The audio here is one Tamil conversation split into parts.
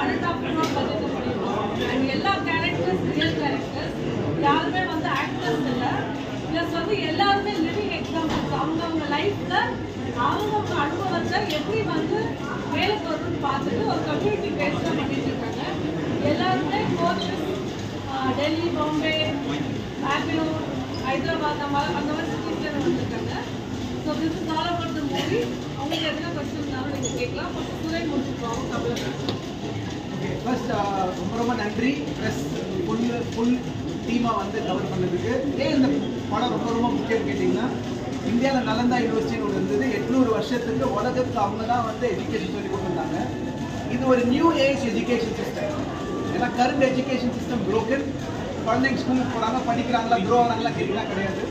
1.5 crore budget பண்ணிருக்கோம். And எல்லா characters real characters. யாருமே வந்து actors இல்ல. Plus வந்து எல்லாருமே living examples. அவங்க லைஃப்ல அவங்க அனுபவத்தை எப்படி வந்து வேலைக்கு வரணும்னு பார்த்துட்டு ஒரு கம்யூனிட்டி பேஸ்டாக பண்ணிட்டு இருக்காங்க. எல்லாருமே கோச்சஸ் டெல்லி, பாம்பே, பெங்களூர், ஹைதராபாத் அந்த மாதிரி சிட்டிஸ்ல வந்திருக்காங்க. So this is all about the movie. அவங்களுக்கு எதுனா கொஸ்டின் இருந்தாலும் நீங்கள் கேட்கலாம். ஃபர்ஸ்ட் சுரேஷ் முடிச்சுருக்கோம் தமிழ். ஓகே, ஃபர்ஸ்ட் ரொம்ப நன்றி. ப்ளஸ் ஃபுல் டீமாக வந்து கவர் பண்ணதுக்கு. ஏன் இந்த படம் ரொம்ப முக்கியம் கேட்டிங்கன்னா, இந்தியாவில் நலந்தா யூனிவர்சிட்டின்னு ஒன்று இருந்தது. 800 வருஷத்துக்கு உலகத்துக்கு அவங்க தான் வந்து எஜுகேஷன் சொல்லி கொடுத்துருந்தாங்க. இது ஒரு நியூ ஏஜ் எஜுகேஷன் சிஸ்டம். ஏன்னா கரண்ட் எஜுகேஷன் சிஸ்டம் broken. குழந்தைங்க ஸ்கூலுக்கு போகிறாங்க, படிக்கிறாங்களா, க்ரோ ஆகிறாங்களா கேட்கலாம் கிடையாது.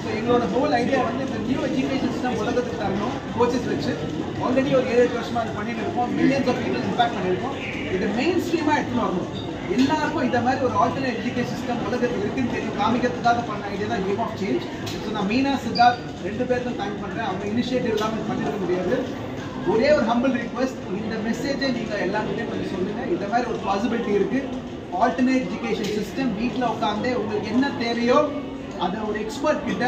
ஸோ எங்களோட ஹோல் ஐடியா வந்து இந்த நியூ எஜுகேஷன் சிஸ்டம் உலகத்துக்கு தரணும். கோச்சஸ் வச்சு ஆல்ரெடி ஒரு 7-8 வருஷமாக அது பண்ணிட்டு இருக்கோம். மில்லியன்ஸ் ஆஃப் பீப்புள் இம்பாக்ட் பண்ணியிருக்கோம். இது மெயின் ஸ்ட்ரீமாக எடுத்துன்னு வரணும். எல்லாருக்கும் இந்த மாதிரி ஒரு ஆல்டர்னேட் எஜுகேஷன் சிஸ்டம் உலகத்தில் இருக்குன்னு தெரியும். காமிக்கிறதுக்காக பண்ண ஐடியா தான் கேம் ஆஃப் சேஞ்ச். ஸோ நான் மீனா, சித்தார்த் 2 பேருக்கும் தேங்க் பண்ணுறேன். அவங்க இனிஷியேட்டிவ் இல்லாமல் பண்ணிட முடியாது. ஒரே ஒரு ஹம்பிள் ரிக்வெஸ்ட், இந்த மெசேஜை நீங்கள் எல்லாருக்கிட்டையும் கொஞ்சம் சொல்லுங்கள். இந்த மாதிரி ஒரு பாசிபிலிட்டி இருக்குது. ஆல்டர்னேட் எஜுகேஷன் சிஸ்டம் வீட்டில் உட்காந்தே உங்களுக்கு என்ன தேவையோ அதை ஒரு எக்ஸ்பர்ட் கிட்ட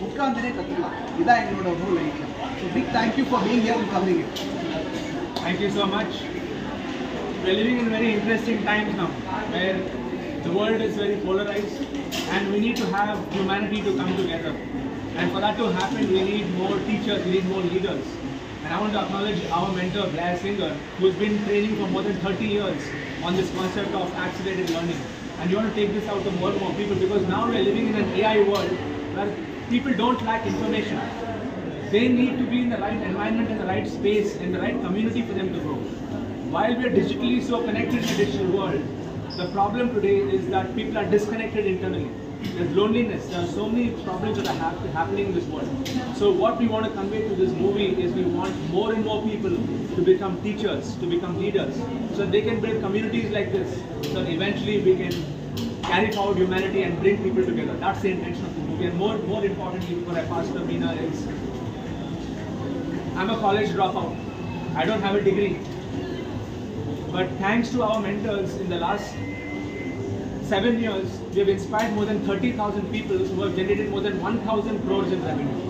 உட்காந்துனே கற்றுக்கலாம். இதுதான் எங்களோட whole idea. So big thank you for being here and covering it. Thank you so much. We're living in very interesting times now, where the world is very polarized, and we need to have humanity to come together. And for that to happen, we need more teachers, we need more leaders. And I want to acknowledge our mentor, Blair Singer, who's been training for more than 30 years on this concept of accelerated learning. And you want to take this out to more and more people, because now we're living in an AI world where people don't lack information. They need to be in the right environment, in the right space, in the right community for them to grow. While we are digitally so connected to the digital world, the problem today is that people are disconnected internally. There's loneliness. There are so many problems that are happening in this world. So what we want to convey to this movie is we want more and more people to become teachers, to become leaders, so they can build communities like this, so that eventually we can carry forward humanity and bring people together. That's the intention of the movie. And more importantly, before I pass to Meena, is I'm a college dropout. I don't have a degree. But thanks to our mentors in the last 7 years, we have inspired more than 30,000 people who have generated more than 1,000 crores in revenue.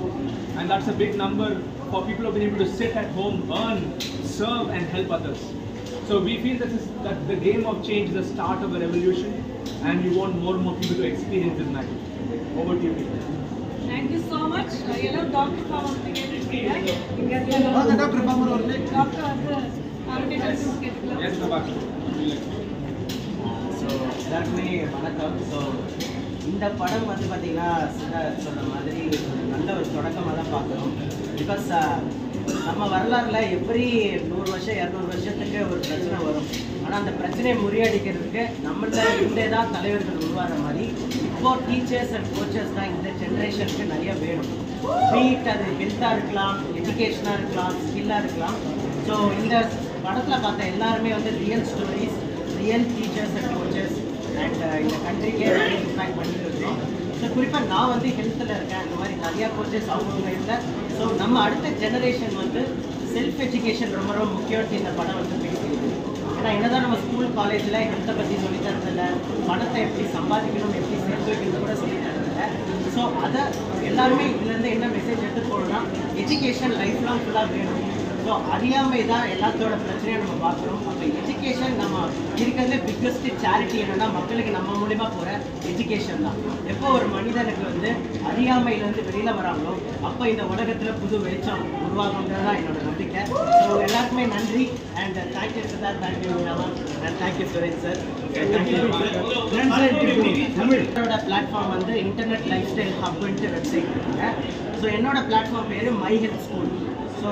And that's a big number for people who have been able to sit at home, earn, serve and help others. So we feel that the game of change is the start of a revolution, and we want more and more people to experience this magic. Over to you, Peter. Thank you so much. Hello, Dr. Farmer. Dr. Farmer only. Doctor Yes, Prabhakar. So எல்லாருக்குமே வணக்கம். ஸோ இந்த படம் வந்து பார்த்திங்கன்னா சொன்ன மாதிரி நல்ல ஒரு தொடக்கமாக தான் பார்க்குறோம். பிகாஸ் நம்ம வரலாறுல எவ்ரி 100 வருஷம் 200 வருஷத்துக்கு ஒரு பிரச்சனை வரும். ஆனால் அந்த பிரச்சனையை முறியடிக்கிறதுக்கு நம்மள்ட இருந்தே தான் தலைவர்கள் உருவாகிற மாதிரி இப்போ டீச்சர்ஸ் அண்ட் கோச்சஸ் தான் இந்த ஜென்ரேஷனுக்கு நிறைய வேணும். பீட் அது ஹெல்த்தாக இருக்கலாம், எஜுகேஷனாக இருக்கலாம், ஸ்கில்லாக இருக்கலாம். ஸோ இந்த படத்தில் பார்த்த எல்லாருமே வந்து real stories, real teachers and coaches and இந்த கண்ட்ரிக்கே இம்பாக்ட் பண்ணிட்டு இருக்கோம். ஸோ குறிப்பாக நான் வந்து ஹெல்த்தில் இருக்கேன். இந்த மாதிரி நிறையா கோச்சஸ் அவங்க இல்லை. ஸோ நம்ம அடுத்த ஜெனரேஷன் வந்து செல்ஃப் எஜுகேஷன் ரொம்ப ரொம்ப முக்கியம்னு இந்த படம் வந்து பேசியிருக்கு. ஏன்னா என்னதான் நம்ம ஸ்கூல் காலேஜில் ஹெல்த்தை பற்றி சொல்லித் தரதில்லை, பணத்தை எப்படி சம்பாதிக்கணும், எப்படி சேர்த்து வைக்கிறது கூட சொல்லித் தரதில்லை. ஸோ அதை எல்லாருமே இதுலேருந்து என்ன மெசேஜ் எடுத்து போகணும்னா, எஜுகேஷன் லைஃப் லாங் ஃபுல்லாக வேணும். ஸோ அறியாமை தான் எல்லாத்தோட பிரச்சனையும் நம்ம பார்க்குறோம். அப்போ எஜுகேஷன் நம்ம இருக்கிறதுலே பிக்கஸ்ட் சேரிட்டி என்னென்னா மக்களுக்கு நம்ம மூலிமா போகிற எஜுகேஷன் தான். எப்போ ஒரு மனிதனுக்கு வந்து அறியாமையிலேருந்து வெளியில் வராங்களோ அப்போ இந்த உலகத்தில் புது வெளிச்சம் உருவாகுன்றது தான் என்னோட நம்பிக்கை. ஸோ எல்லாருக்குமே நன்றி. அண்ட் தேங்க்யூ சார், தேங்க்யூ மீனாமா, அண்ட் தேங்க்யூ சுரேஷ் சார். என்னோட பிளாட்ஃபார்ம் வந்து இன்டர்நெட் லைஃப் ஸ்டைல் ஹப்ன்ட்டு வெப்சைட் இருக்குங்க. ஸோ என்னோட பிளாட்ஃபார்ம் பேர் மை ஹெல்த் ஸ்கூல். ஸோ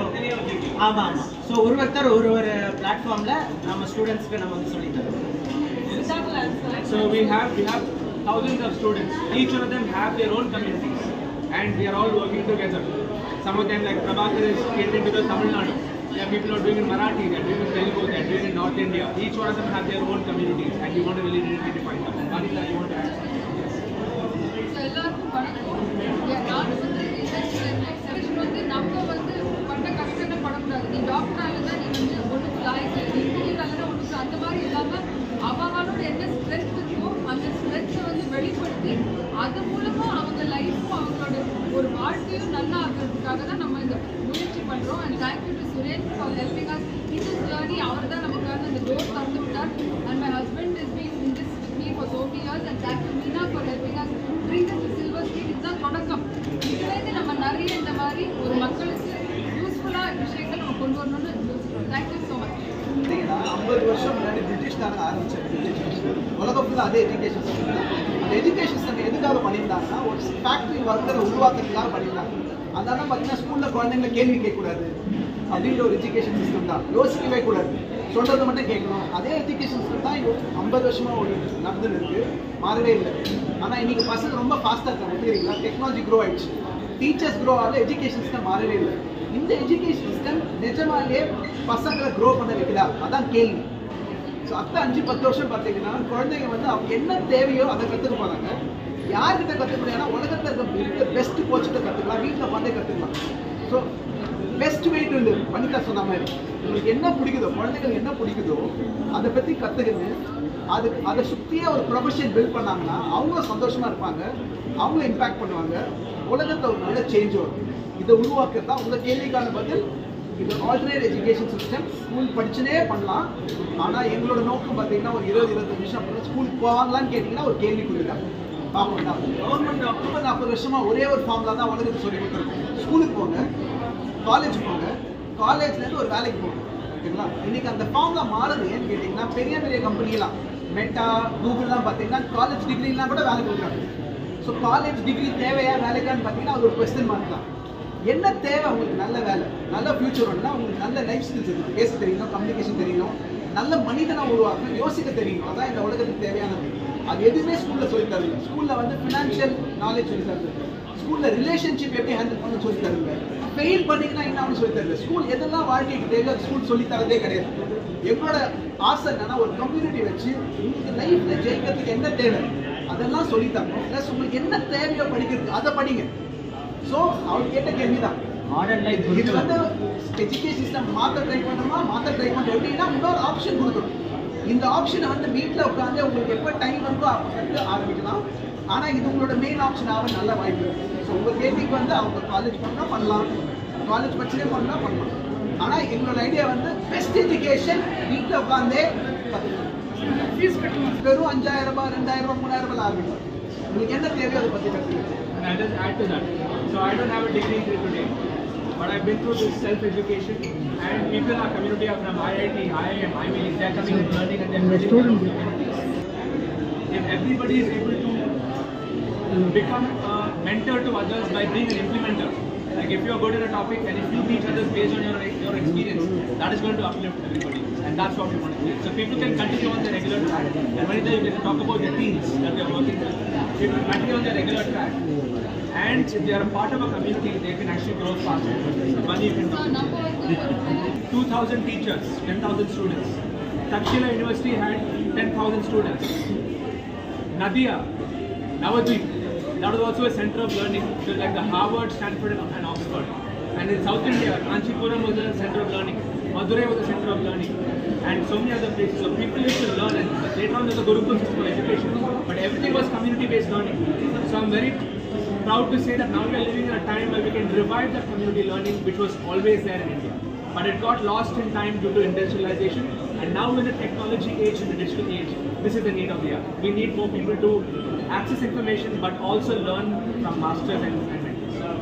ஆமாம். ஸோ ஒருத்தர் ஒரு பிளாட்ஃபார்மில் நம்ம ஸ்டூடெண்ட்ஸ்க்கு நம்ம வந்து சொல்லித் தரோம். So we have thousands of students. Each one of them have their own communities, and we are all working together. Some of them, like Prabhakar, is catering to the Tamil Nadu. There are people who are doing in Marathi, they are doing in Telugu, they are doing in North India. Each one of them have their own communities, and we want to really define them. Anita, you want to add? So எல்லாருக்கும் வணக்கம். நான் வந்து எக்ஸாமினேஷன் வந்து நம்ம வந்து பண்ண கஷ்டத்தை படக்கூடாது. நீ டாக்டர் ஆகலன்னா நீ வந்து ஒன்றுக்கு லாய்க்கு, நீ இன்ஜினியர் ஆகலன்னா ஒன்றுக்கு அந்த மாதிரி 50 வருஷம் முன்னாடி பிரிட்டிஷ்காரங்க ஆரம்பிச்சாங்க. உலகம் ஃபுல்லாக அதே எஜுகேஷன் சிஸ்டம் தான். அந்த எஜுகேஷன் சிஸ்டம் எதுக்காக பண்ணியிருந்தாங்கன்னா ஒரு ஃபேக்ட்ரி ஒர்க்கரை உருவாக்குறதுக்காக பண்ணியிருந்தாங்க. அதனால பார்த்தீங்கன்னா ஸ்கூலில் குழந்தைங்களை கேள்வி கேட்கக்கூடாது அப்படின்ற ஒரு எஜுகேஷன் சிஸ்டம் தான். யோசிக்கவே கூடாது, சொல்றதை மட்டும் கேட்கணும். அதே எஜுகேஷன் சிஸ்டம் தான் 50 வருஷமா ஒரு நடந்துட்டு இருக்கு, மாறவே இல்லை. ஆனால் இன்னைக்கு பசங்க ரொம்ப ஃபாஸ்ட்டாக இருக்காங்க. தெரியுங்களா, டெக்னாலஜி க்ரோ ஆயிடுச்சு, டீச்சர்ஸ் க்ரோ ஆகல, எஜுகேஷன் சிஸ்டம் மாறவே இல்லை. இந்த எஜுகேஷன் சிஸ்டம் நிஜமாலே பசங்களை க்ரோ பண்ண வைக்கல, அதான் கேள்வி. ஸோ அடுத்த 5-10 வருஷம் பார்த்தீங்கன்னா குழந்தைங்க வந்து அவங்க என்ன தேவையோ அதை கற்றுக்க போகிறாங்க. யார்கிட்ட கற்றுக்க முடியாதுன்னா உலகத்தில் இருக்க பெஸ்ட் கோச்சிட்ட கற்றுக்கலாம், வீட்டில் பார்த்தே கற்றுக்கலாம். So best way to live Vanitha சொன்ன மாதிரி உங்களுக்கு என்ன பிடிக்குதோ, குழந்தைங்களுக்கு என்ன பிடிக்குதோ அதை பற்றி கற்றுக்கின்னு அதை சுற்றியே ஒரு ப்ரொஃபஷன் பில்ட் பண்ணாங்கன்னா அவங்களும் சந்தோஷமாக இருப்பாங்க, அவங்களும் இம்பேக்ட் பண்ணுவாங்க, உலகத்தில் ஒரு நல்ல சேஞ்ச் வரும். இதை உருவாக்குறது தான் உங்கள் கேள்விக்கான பதில். இது ஆல்டர்னேட் எஜுகேஷன் சிஸ்டம். ஸ்கூல் படிச்சுனே பண்ணலாம். ஆனால் எங்களோட நோக்கம் பார்த்தீங்கன்னா ஒரு 20-25 நிமிஷம் அப்புறம் ஸ்கூலுக்கு போவாங்களான்னு கேட்டிங்கன்னா ஒரு கேள்விக்குறி தான். பார்ப்போம் தான் கவர்மெண்ட் 30-40 வருஷமாக ஒரே ஒரு ஃபார்முலா தான் உலகத்துக்கு சொல்லி கொடுத்துருக்கோம். ஸ்கூலுக்கு போங்க, காலேஜ் போங்க, காலேஜ்லேருந்து ஒரு வேலைக்கு போங்க. ஓகேங்களா? இன்னைக்கு அந்த ஃபார்முலா மாறுது ஏன்னு கேட்டிங்கன்னா பெரிய பெரிய கம்பெனிலாம் மெட்டா கூகுள்லாம் பார்த்தீங்கன்னா காலேஜ் டிகிரிலாம் கூட வேலை கொடுக்குறாங்க. ஸோ காலேஜ் டிகிரி தேவையா வேலைக்கான்னு பார்த்தீங்கன்னா அது ஒரு கொஸ்டின் மார்க் தான். என்ன தேவை உங்களுக்கு? நல்ல வேலை, நல்ல ஃபியூச்சர் ஒன்றுனா உங்களுக்கு நல்ல லைஃப் ஸ்கில்ஸ் இருக்குது, பேச தெரியணும், கம்யூனிகேஷன் தெரியணும், நல்ல மனிதனை உருவாக்கணும், யோசிக்க தெரியணும். அதான் இந்த உலகத்துக்கு தேவையானது. அது எதுவுமே ஸ்கூலில் சொல்லி தருங்க. ஸ்கூலில் வந்து ஃபினான்ஷியல் நாலேஜ் சொல்லி தருது, ஸ்கூலில் ரிலேஷன்ஷிப் எப்படி ஹேண்டில் பண்ண சொல்லி தருங்க, ஃபெயில் பண்ணிங்கன்னா என்ன சொல்லி தருது. ஸ்கூல் எதெல்லாம் வாழ்க்கைக்கு தேவையோ ஸ்கூல் சொல்லி தரதே கிடையாது. எங்களோட ஆசை என்னன்னா ஒரு கம்யூனிட்டி வச்சு உங்களுக்கு லைஃப்ல ஜெயிக்கிறதுக்கு என்ன தேவை அதெல்லாம் சொல்லி தரணும். ப்ளஸ் உங்களுக்கு என்ன தேவையோ படிக்கிறது அதை படிங்க. ஸோ அவர் கேட்ட கேள்வி தான் மாடர்ன் லைஃப். இது வந்து எஜுகேஷன் சிஸ்டம் மாற்ற ட்ரை பண்ணணுமா, மாற்ற ட்ரை பண்ணுறோம் எப்படின்னா இன்னொரு ஆப்ஷன் கொடுக்கணும். இந்த ஆப்ஷனை வந்து வீட்டில் உட்காந்து உங்களுக்கு எப்போ டைம் இருக்கோ அப்போ ஆரம்பிக்கலாம். ஆனால் இது உங்களோட மெயின் ஆப்ஷன் ஆக நல்ல வாய்ப்பு இருக்குது. ஸோ உங்கள் கேள்விக்கு வந்து அவங்க காலேஜ் பண்ணால் பண்ணலாம், காலேஜ் படிச்சுட்டே பண்ணால் பண்ணலாம். ஆனால் எங்களோட ஐடியா வந்து பெஸ்ட் எஜுகேஷன் வீட்டில் உட்காந்தே கற்றுக்கலாம். ஃபீஸ் கட்டணும், வெறும் 5000 ரூபாய், 2000 ரூபாய், 3000 ரூபாய் ஆரம்பிக்கும். உங்களுக்கு என்ன தேவையோ அதை பற்றி கற்றுக்கலாம். And I'll just add to that. So I don't have a degree till today, but I've been through this self-education, and people in our community are from IIT, IIM, IMELs, they're coming and learning and they're building their own communities. If everybody is able to become a mentor to others by being an implementer, like if you're good at a topic and if you teach others based on your experience, that is going to uplift everybody. And that's what we want to do. So people can continue on their regular track. And when you can talk about the teams that they're working with, people continue on their regular track. And if they are a part of a community, they can actually grow faster. Money you can do. 2,000 teachers, 10,000 students. Takshila University had 10,000 students. Nadia, Navadvip, that was also a center of learning, like the Harvard, Stanford, and Oxford. And in South India, Kanchipuram was a center of learning. Madurai was a center of learning, and so many other places. So people used to learn, and later on there's a Gurukul system of education. But everything was community-based learning. So I'm very proud to say that now we are living in a time where we can revive that community learning, which was always there in India. But it got lost in time due to industrialization. And now in the technology age and the digital age, this is the need of the hour. We need more people to access information, but also learn from masters and mentors.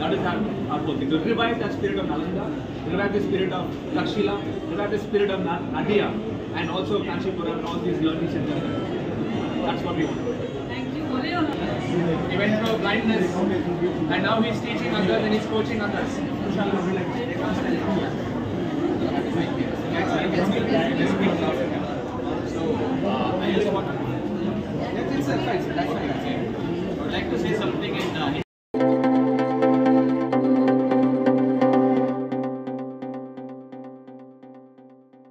That is our goal. To revive that spirit of Nalanda, revive the spirit of Takshila, revive the spirit of Nadia, and also Kanchipuram and all these learning centers. That's what we want to do. Thank you. He went through blindness, and now he's teaching others and he's coaching others. So, I just want to...